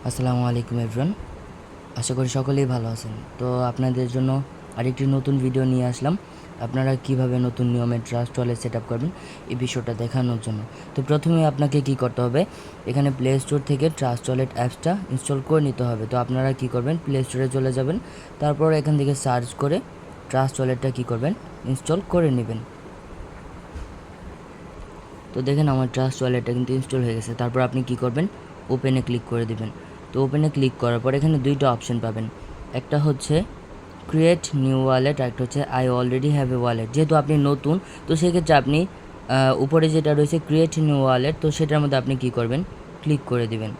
আসসালামু আলাইকুম এভরিওয়ান। আশা করি সকলেই ভালো আছেন। তো আপনাদের জন্য আরেকটি নতুন ভিডিও নিয়ে আসলাম। আপনারা কিভাবে নতুন নিয়মে ট্রাস্ট ওয়ালেট সেট আপ করবেন এই বিষয়টা দেখানোর জন্য। তো প্রথমে আপনাকে কি করতে হবে, এখানে প্লে স্টোর থেকে ট্রাস্ট ওয়ালেট অ্যাপসটা ইনস্টল করে নিতে হবে। তো আপনারা কি করবেন, প্লে স্টোরে চলে যাবেন, তারপর এখান থেকে সার্চ করে ট্রাস্ট ওয়ালেটটা কি করবেন, ইনস্টল করে নেবেন। তো দেখেন আমার ট্রাস্ট ওয়ালেটটা কিন্তু ইনস্টল হয়ে গেছে। তারপর আপনি কি করবেন, ওপেনে ক্লিক করে দিবেন। তো ওপেনে ক্লিক করার পর এখানে দুইটা অপশন পাবেন, একটা হচ্ছে ক্রিয়েট নিউ ওয়ালেট, আর একটা হচ্ছে I already have a wallet. যেহেতু আপনি নতুন, তো সেক্ষেত্রে আপনি উপরে যেটা রয়েছে ক্রিয়েট নিউ ওয়ালেট, তো সেটার মধ্যে আপনি কি করবেন, ক্লিক করে দিবেন।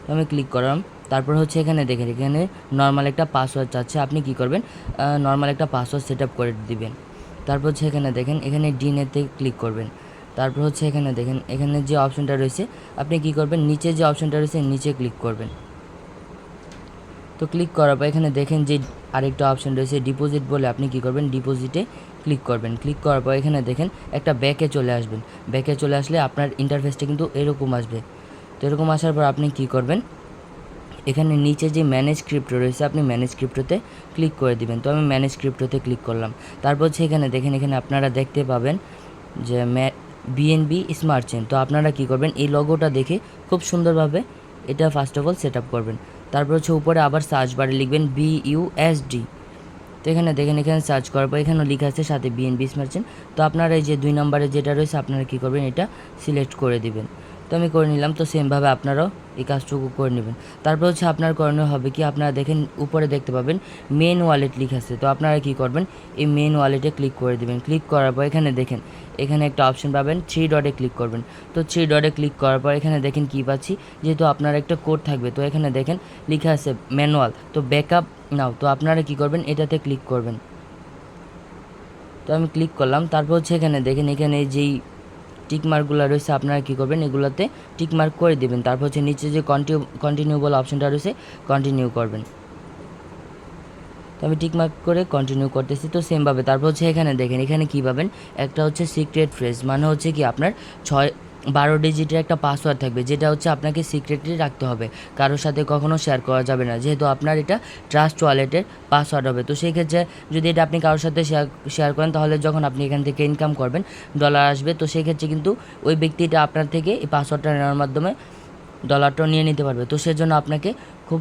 তো আমি ক্লিক করলাম। তারপর হচ্ছে এখানে দেখেন, এখানে নর্মাল একটা পাসওয়ার্ড চাচ্ছে, আপনি কি করবেন, নর্মাল একটা পাসওয়ার্ড সেট আপ করে দিবেন। তারপর হচ্ছে এখানে দেখেন, এখানে ডিনেতে ক্লিক করবেন। তারপর হচ্ছে এখানে দেখেন, এখানে যে অপশনটা রয়েছে আপনি কি করবেন, নিচে যে অপশনটা রয়েছে নিচে ক্লিক করবেন। তো ক্লিক করার পর এখানে দেখেন যে আরেকটা অপশন রয়েছে ডিপোজিট বলে, আপনি কি করবেন, ডিপোজিটে ক্লিক করবেন। ক্লিক করার পর এখানে দেখেন একটা ব্যাকে চলে আসবেন। ব্যাকে চলে আসলে আপনার ইন্টারফেসটা কিন্তু এরকম আসবে। তো এরকম আসার পর আপনি কি করবেন, এখানে নিচে যে ম্যানেজ ক্রিপ্টো রয়েছে আপনি ম্যানেজ ক্রিপ্টোতে ক্লিক করে দিবেন। তো আমি ম্যানেজ ক্রিপ্টোতে ক্লিক করলাম। তারপর হচ্ছে এখানে দেখেন, এখানে আপনারা দেখতে পাবেন যে বিএনবি স্মার্ট চেইন। তো আপনারা কি করবেন, এই লোগোটা দেখে খুব সুন্দরভাবে এটা first of all set up করবেন। তারপর হচ্ছে উপরে আবার সার্চ বারে লিখবেন BUSD। তো এখানে দেখেন, এখানে সার্চ করার পর এখানেও লেখা আছে সাথে বিএনবি স্মার্ট চেইন। তো আপনারা এই যে 2 নম্বরে যেটা রয়েছে আপনারা কী করবেন, এটা সিলেক্ট করে দিবেন। তো আমি করে নিলাম। তো সেমভাবে আপনারাও এই কাজটুকু করে নেবেন। তারপর হচ্ছে আপনার করণীয় হবে কি, আপনারা দেখেন উপরে দেখতে পাবেন মেন ওয়ালেট লেখা আছে। তো আপনারা কি করবেন, এই মেন ওয়ালেটে ক্লিক করে দিবেন। ক্লিক করার পর এখানে দেখেন, এখানে একটা অপশন পাবেন 3 ডটে ক্লিক করবেন। তো 3 ডটে ক্লিক করার পর এখানে দেখেন কী পাচ্ছি, যেহেতু আপনার একটা কোড থাকবে, তো এখানে দেখেন লেখা আছে ম্যানুয়াল, তো ব্যাকআপ নাও। তো আপনারা কি করবেন, এটাতে ক্লিক করবেন। তো আমি ক্লিক করলাম। তারপর হচ্ছে এখানে দেখেন, এখানে যেই টিকমার্কগুলো রয়েছে আপনারা কী করবেন, এগুলোতে টিকমার্ক করে দেবেন। তারপর হচ্ছে নিচে যে কন্টিনিউ বলে অপশনটা রয়েছে কন্টিনিউ করবেন। তো আমি টিকমার্ক করে কন্টিনিউ করতেছি। তো সেমভাবে তারপর হচ্ছে এখানে দেখেন, এখানে কী পাবেন, একটা হচ্ছে সিক্রেট ফ্রেজ, মানে হচ্ছে কি আপনার 12 ডিজিটের একটা পাসওয়ার্ড থাকবে, যেটা হচ্ছে আপনাকে সিক্রেটলি রাখতে হবে, কারোর সাথে কখনো শেয়ার করা যাবে না, যেহেতু আপনার এটা ট্রাস্ট ওয়ালেটের পাসওয়ার্ড হবে। তো সেই ক্ষেত্রে যদি এটা আপনি কারোর সাথে শেয়ার করেন, তাহলে যখন আপনি এখান থেকে ইনকাম করবেন ডলার আসবে, তো সেই ক্ষেত্রে কিন্তু ওই ব্যক্তিটা আপনার থেকে এই পাসওয়ার্ডটা নেওয়ার মাধ্যমে ডলারটাও নিয়ে নিতে পারবে। তো সেজন্য আপনাকে খুব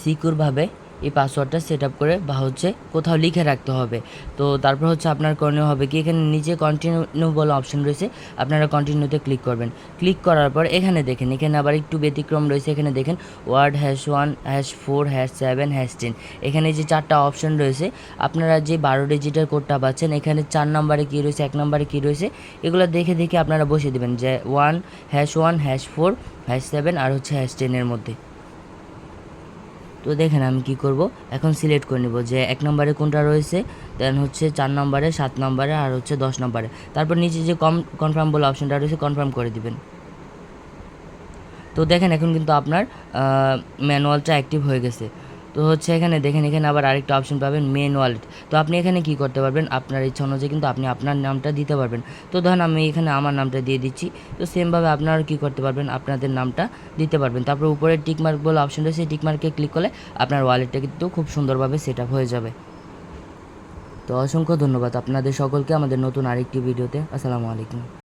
সিকিউরভাবে এই পাসওয়ার্ডটা সেট আপ করে বা হচ্ছে কোথাও লিখে রাখতে হবে। তো তারপর হচ্ছে আপনার করণীয় হবে কি, এখানে নিচে কন্টিনিউ বলে অপশন রয়েছে, আপনারা কন্টিনিউতে ক্লিক করবেন। ক্লিক করার পর এখানে দেখেন, এখানে আবার একটু ব্যতিক্রম রয়েছে। এখানে দেখেন ওয়ার্ড #1 #4 #7 #10, এখানে যে 4টা অপশন রয়েছে, আপনারা যে 12 ডিজিটের কোডটা পাচ্ছেন, এখানে 4 নম্বরে কী রয়েছে, 1 নম্বরে কী রয়েছে, এগুলো দেখে দেখে আপনারা বসিয়ে দেবেন, যে 1 #1 #4 #7 আর হচ্ছে #10 এর মধ্যে। তো দেখেন আমি কি করব, এখন সিলেক্ট করে নেব যে 1 নম্বরে কোনটা রয়েছে, দেন হচ্ছে 4 নম্বরে, 7 নম্বরে আর হচ্ছে 10 নম্বরে। তারপর নিচে যে কনফার্ম বলে অপশনটা রয়েছে কনফার্ম করে দিবেন। তো দেখেন এখন কিন্তু আপনার ম্যানুয়ালটা অ্যাক্টিভ হয়ে গেছে। তো হচ্ছে এখানে দেখেন, এখানে আবার আরেকটা অপশন পাবেন মেন ওয়ালেট। তো আপনি এখানে কি করতে পারবেন, আপনার ইচ্ছা অনুযায়ী কিন্তু আপনি আপনার নামটা দিতে পারবেন। তো ধরেন আমি এখানে আমার নামটা দিয়ে দিচ্ছি। তো সেমভাবে আপনারা কি করতে পারবেন, আপনাদের নামটা দিতে পারবেন। তারপর উপরে টিকমার্ক বলে অপশন রয়েছে, টিকমার্কে ক্লিক করলে আপনার ওয়ালেটটা কিন্তু খুব সুন্দরভাবে সেট আপ হয়ে যাবে। তো অসংখ্য ধন্যবাদ আপনাদের সকলকে আমাদের নতুন আরেকটি ভিডিওতে। আসসালামু আলাইকুম।